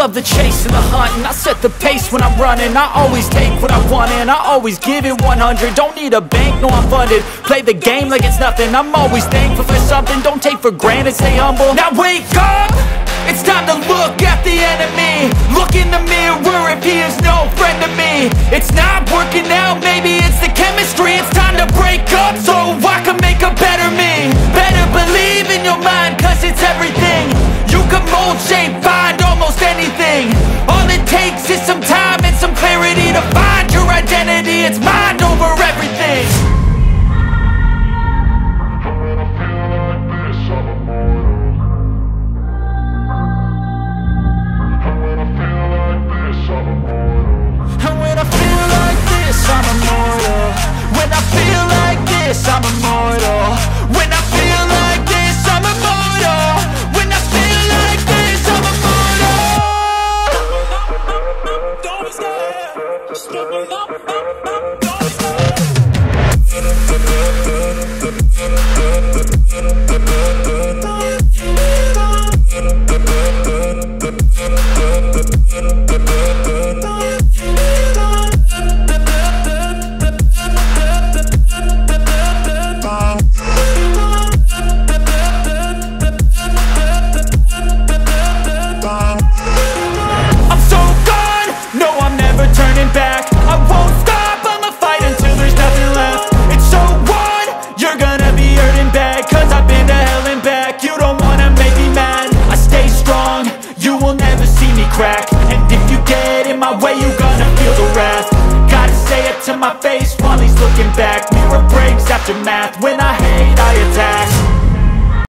love the chase and the hunt, and I set the pace when I'm running. I always take what I want and I always give it 100. Don't need a bank, no I'm funded. Play the game like it's nothing. I'm always thankful for something. Don't take for granted, stay humble. Now wake up! It's time to look at the enemy. Look in the mirror if he is no friend to me. It's not working out, maybe it's the chemistry. It's time to break up so I can make a better me. Better believe in your mind, cause it's everything. You can mold, shape, find almost anything. All it takes is some time and some clarity to find your identity. It's mind over everything. I'm immortal. When I feel like this, I'm immortal. When I feel like this, I'm immortal. When I feel like this, I'm immortal. Don't stop. Stop it up. Don't turning back, I won't stop, I'ma fight until there's nothing left. It's so on, you're gonna be hurting bad, cause I've been to hell and back. You don't wanna make me mad, I stay strong, you will never see me crack. And if you get in my way, you're gonna feel the wrath. Gotta say it to my face while he's looking back. Mirror breaks after math, when I hate I attack.